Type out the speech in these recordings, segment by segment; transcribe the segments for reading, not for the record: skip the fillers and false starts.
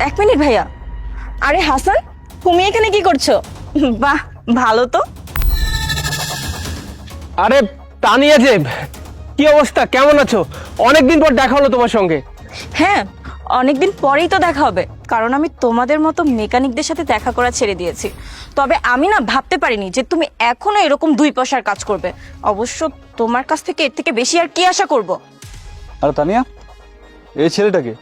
এক মিনিট ভাইয়া। আরে হাসান, তুমি এখানে কি করছো? বাহ, ভালো তো। আরে তানিয়া যে, কি অবস্থা, কেমন আছো? অনেকদিন পর দেখা হলো তোমার সঙ্গে। হ্যাঁ, অনেকদিন পরেই তো দেখা হবে, কারণ আমি তোমাদের মতো মেকানিকদের সাথে দেখা করা ছেড়ে দিয়েছি। তবে আমি না ভাবতে পারিনি যে তুমি এখনো এরকম দুই পয়সার কাজ করবে। অবশ্য তোমার কাছ থেকে এর থেকে বেশি আর কি আশা করব। আর তানিয়া, এই ছেলেটাকে?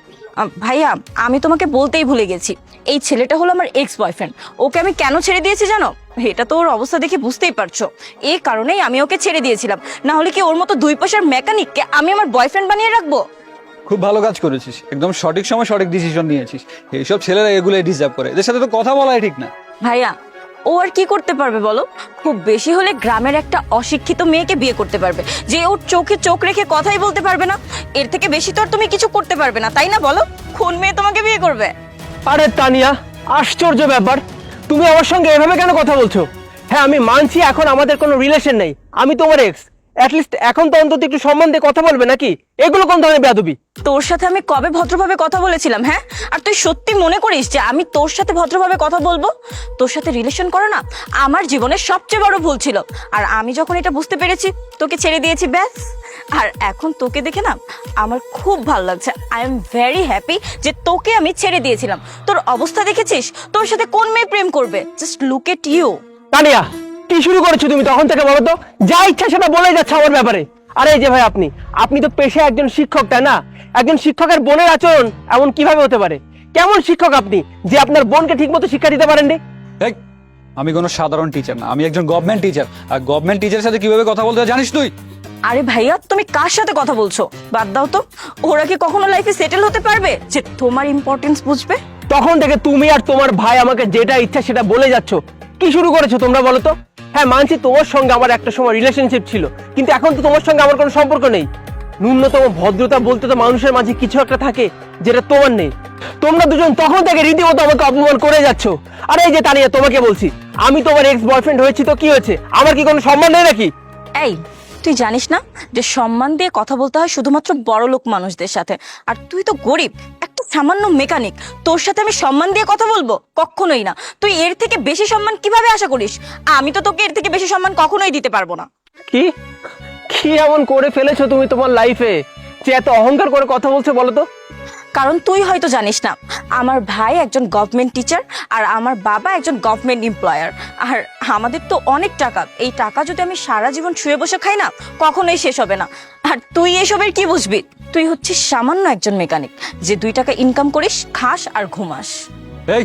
ভাইয়া, আমি তোমাকে বলতেই ভুলে গেছি, এই ছেলেটা হলো আমার এক্স বয়ফ্রেন্ড। ওকে আমি কেন ছেড়ে দিয়েছি জানো? এটা তো ওর অবস্থা দেখে বুঝতেই পারছো। এই কারণেই আমি ওকে ছেড়ে দিয়েছিলাম, না হলে কি ওর মতো দুই পয়সার মেকানিককে আমি আমার বয়ফ্রেন্ড বানিয়ে রাখবো? খুব ভালো কাজ করেছিস, একদম সঠিক সময় সঠিক ডিসিশন নিয়েছিস। এইসব ছেলেরা এগুলোই ডিজার্ভ করে, এদের সাথে তো কথা বলাই ঠিক না। ভাইয়া, ও আর কি করতে পারবে বলো? খুব বেশি হলে গ্রামের একটা অশিক্ষিত মেয়েকে বিয়ে করতে পারবে, যে ওর চোখে চোখ রেখে কথাই বলতে পারবে না। এর থেকে বেশি তো আর তুমি কিছু করতে পারবে না, তাই না বলো? কোন মেয়ে তোমাকে বিয়ে করবে? আরে তানিয়া, আশ্চর্য ব্যাপার, তুমি আমার সঙ্গে এভাবে কেন কথা বলছো? হ্যাঁ, আমি মানছি এখন আমাদের কোনো রিলেশন নেই, আমি তোমার এক্স। অ্যাটলিস্ট এখন তো অন্তত একটু সম্মান দিয়ে কথা বলবে নাকি? এগুলো কোন ধরনের বেয়াদবি? তোর সাথে আমি কবে ভদ্রভাবে কথা বলেছিলাম? হ্যাঁ, আর তুই সত্যি মনে করিস যে আমি তোর সাথে ভদ্রভাবে কথা বলবো? তোর সাথে রিলেশন করা না আমার জীবনের সবচেয়ে বড় ভুল ছিল। আর আমি যখন এটা বুঝতে পেরেছি, তোকে ছেড়ে দিয়েছি, ব্যাস। আর এখন তোকে দেখে না আমার খুব ভালো লাগছে। আই এম ভেরি হ্যাপি যে তোকে আমি ছেড়ে দিয়েছিলাম। তোর অবস্থা দেখেছিস? তোর সাথে কোন মেয়ে প্রেম করবে? Just look at you. Tania, কি শুরু করেছো তুমি তখন থেকে? বলো তো, যা ইচ্ছা সেটা বলে যাচ্ছে আমার ব্যাপারে। আরে এই যে ভাই, আপনি তো পেশায় একজন শিক্ষক, তাই না? একজন শিক্ষকের বোনের আচরণ এমন কিভাবে হতে পারে? কেমন শিক্ষক আপনি যে আপনার বোনকে ঠিকমতো শিক্ষা দিতে পারেননি? এই, আমি কোনো সাধারণ টিচার না, আমি একজন গভর্নমেন্ট টিচার। আর গভর্নমেন্ট টিচারের সাথে কিভাবে কথা বলতে হয় জানিস তুই? আরে ভাইয়া, তুমি কার সাথে কথা বলছো? বাদ দাও তো। ওরা কি কখনো লাইফে সেটেল হতে পারবে যে তোমার ইম্পর্টেন্স বুঝবে? তখন থেকে তুমি আর তোমার ভাই আমাকে যেটা ইচ্ছা সেটা বলে যাচ্ছ। কি শুরু করেছো তোমরা বলো তো? হ্যাঁ, মানছি তোমার সঙ্গে আমার একটা সময় রিলেশনশিপ ছিল, কিন্তু এখন তো তোমার সঙ্গে আমার কোনো সম্পর্ক নেই। ন্যূনতম ভদ্রতা বলতে তো মানুষের মাঝে কিছু একটা থাকে, যেটা তোমার নেই। তোমরা দুজন তখন থেকে রীতিমতো আমাকে অপমান করে যাচ্ছ। আর এই যে তানিয়া, তোমাকে বলছি, আমি তোমার এক্স বয়ফ্রেন্ড হয়েছি তো কি হয়েছে? আমার কি কোনো সম্মান নেই নাকি? এই, তুই জানিস না যে সম্মান দিয়ে কথা বলতে হয় শুধুমাত্র বড়লোক মানুষদের সাথে? আর তুই তো গরিব, একটা সামান্য মেকানিক, তোর সাথে আমি সম্মান দিয়ে কথা বলবো? কখনোই না। তুই এর থেকে বেশি সম্মান কিভাবে আশা করিস? আমি তো তোকে এর থেকে বেশি সম্মান কখনোই দিতে পারবো না। কি কি এমন করে ফেলেছো তুমি তোমার লাইফে যে এত অহংকার করে কথা বলছো বলো তো? কারণ তুই হয়তো জানিস না, আমার ভাই একজন গভর্নমেন্ট টিচার আর আমার বাবা একজন গভর্নমেন্ট এমপ্লয়ার। আর আমাদের তো অনেক টাকা, এই টাকা যদি আমি সারা জীবন শুয়ে বসে খাই না, কখনোই শেষ হবে না। আর তুই এসবের কি বুঝবি? তুই হচ্ছিস সামান্য একজন মেকানিক, যে 2 টাকা ইনকাম করিস, খাস আর ঘুমাস। এই,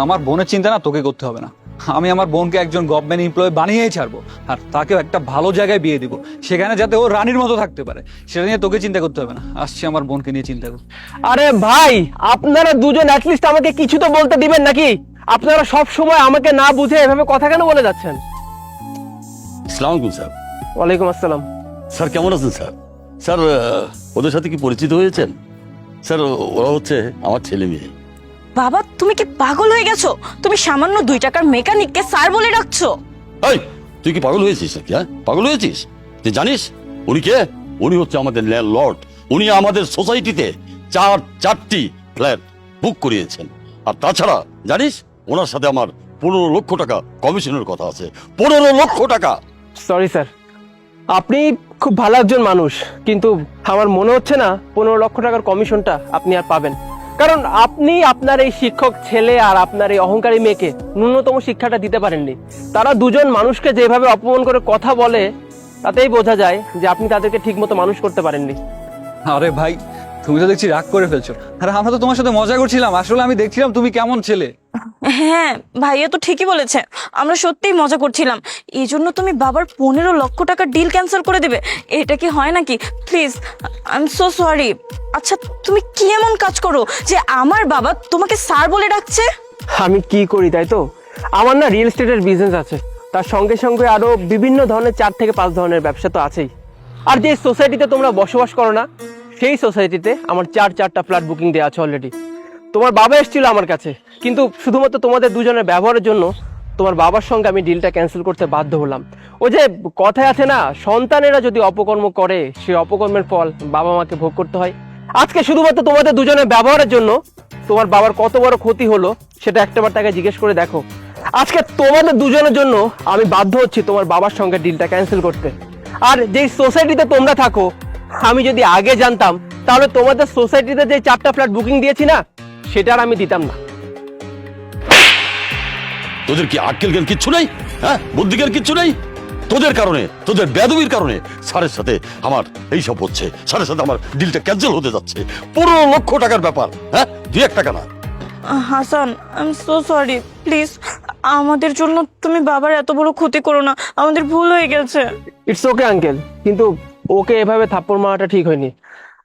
আমার বোনের চিন্তা না তোকে করতে হবে না। আমি আমার বোনকে একজন গভর্নমেন্ট এমপ্লয়ি বানিয়েই ছাড়বো, আর তাকেও একটা ভালো জায়গায় বিয়ে দিব, সেখানে যাতে ও রানীর মতো থাকতে পারে। সেটা নিয়ে তোকে চিন্তা করতে হবে না। আসছি আমার বোনকে নিয়ে চিন্তা কর। আরে ভাই, আপনারা দুজন অ্যাটলিস্ট আমাকে কিছু তো বলতে দিবেন নাকি? আপনারা সব সময় আমাকে না বুঝে এভাবে কথা কেন বলে যাচ্ছেন? আসসালামু আলাইকুম স্যার। ওয়ালাইকুম আসসালাম। স্যার কেমন আছেন স্যার? স্যার, ওদের সাথে কি পরিচিত হয়েছেন? স্যার, ওরা হচ্ছে আমার ছেলে মেয়ে। বাবা, তুমি কি পাগল হয়ে গেছো? তুমি সামান্য 2 টাকার মেকানিককে স্যার বলে রাখছো? এই, তুই কি পাগল হয়েছিস নাকি? হ্যাঁ, পাগল হয়েছিস? তুই জানিস উনি কে? উনি হচ্ছে আমাদের ল্যান্ডলর্ড। উনি আমাদের সোসাইটিতে 4টি ফ্ল্যাট বুক করিয়েছেন। আর তাছাড়া জানিস, ওনার সাথে আমার 15 লক্ষ টাকা কমিশনের কথা আছে। 15 লক্ষ টাকা! সরি স্যার, আপনি খুব ভালো একজন মানুষ, কিন্তু আমার মনে হচ্ছে না 15 লক্ষ টাকার কমিশনটা আপনি আর পাবেন। কারণ আপনি আপনার এই শিক্ষক ছেলে আর আপনার এই অহংকারী মেয়েকে ন্যূনতম শিক্ষাটা দিতে পারেননি। তারা দুজন মানুষকে যেভাবে অপমান করে কথা বলে, তাতেই বোঝা যায় যে আপনি তাদেরকে ঠিকমতো মানুষ করতে পারেননি। আরে ভাই, তুমি তো দেখছি রাগ করে ফেলছো। আরে আমরা তো তোমার সাথে মজা করছিলাম, আসলে আমি দেখছিলাম তুমি কেমন ছেলে। হ্যাঁ, ভাইয়া তো ঠিকই বলেছে, আমরা সত্যিই মজা করছিলাম। এই জন্য তুমি বাবার 15 লক্ষ টাকার ডিল ক্যান্সেল করে দেবে? এটা কি হয় নাকি? Please, I am so sorry. আচ্ছা, তুমি কি এমন কাজ করো যে আমার বাবা তোমাকে স্যার বলে ডাকছে? আমি কি করি তাই তো? আমার না রিয়েল এস্টেটের বিজনেস আছে, তার সঙ্গে সঙ্গে আরো বিভিন্ন ধরনের 4 থেকে 5 ধরনের ব্যবসা তো আছেই। আর যে সোসাইটিতে তোমরা বসবাস করো না, সেই সোসাইটিতে আমার 4টা ফ্ল্যাট বুকিং দেওয়া আছে অলরেডি। তোমার বাবা এসেছিল আমার কাছে, কিন্তু শুধুমাত্র তোমাদের দুজনের ব্যবহারের জন্য তোমার বাবার সঙ্গে আমি ডিলটা ক্যান্সেল করতে বাধ্য হলাম। ওই যে কথায় আছে না, সন্তানেরা যদি অপকর্ম করে, সেই অপকর্মের ফল বাবা মাকে ভোগ করতে হয়। আজকে শুধুমাত্র তোমাদের দুজনের ব্যবহারের জন্য তোমার বাবার কত বড় ক্ষতি হলো সেটা একটাবার তাকে জিজ্ঞেস করে দেখো। আজকে তোমাদের দুজনের জন্য আমি বাধ্য হচ্ছি তোমার বাবার সঙ্গে ডিলটা ক্যান্সেল করতে। আর যেই সোসাইটিতে তোমরা থাকো, আমি যদি আগে জানতাম তাহলে তোমাদের সোসাইটিতে যে 4টা ফ্ল্যাট বুকিং দিয়েছি না, সেটা আর আমি দিতাম না। তোদের কি আক্কেল জ্ঞান কিচ্ছু নেই? হ্যাঁ, বুদ্ধি জ্ঞান কিচ্ছু নেই? তোদের কারণে, তোদের বেয়াদবির কারণে স্যারের সাথে আমার এইসব হচ্ছে। স্যারের সাথে আমার ডিলটা ক্যান্সেল হতে যাচ্ছে। 15 লক্ষ টাকার ব্যাপার, হ্যাঁ, 2-1 টাকা না। Hasan, I am so sorry, please আমাদের জন্য তুমি বাবার এত বড় ক্ষতি করো না, আমাদের ভুল হয়ে গেছে। ইটস ওকে আঙ্কেল, কিন্তু ওকে এভাবে থাপ্পড় মারাটা ঠিক হয়নি।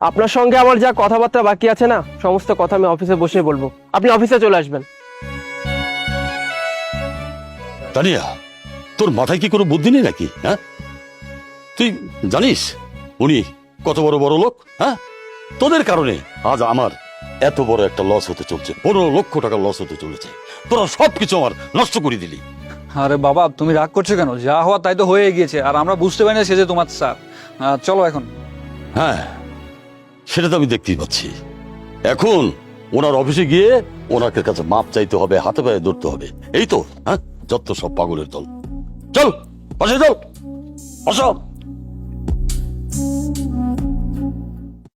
আপনার সঙ্গে আমার যা কথাবার্তা বাকি আছে না, সমস্ত কথা আমি অফিসে বসে বলবো। আপনি অফিসে চলে আসবেন। তানিয়া, তোর মাথায় কি কোনো বুদ্ধি নেই নাকি? হ্যাঁ, তুই জানিস উনি কত বড় বড় লোক? হ্যাঁ, তোদের কারণে আজ আমার এত বড় একটা লস হতে চলছে। 15 লক্ষ টাকা লস হতে চলেছে। তোরা সবকিছু আমার নষ্ট করে দিলি। আরে বাবা, তুমি রাগ করছো কেন? যা হওয়া তাই তো হয়ে গিয়েছে, আর আমরা বুঝতে পারি না সে যে তোমার স্যার। চলো এখন। হ্যাঁ, সেটা তো আমি দেখতেই পাচ্ছি। এখন ওনার অফিসে গিয়ে ওনাকে কাছে মাপ চাইতে হবে, হাতে পায়ে ধরতে হবে। এই তো, হ্যাঁ, যত সব পাগলের দল। চল, পাশে চল, আসো।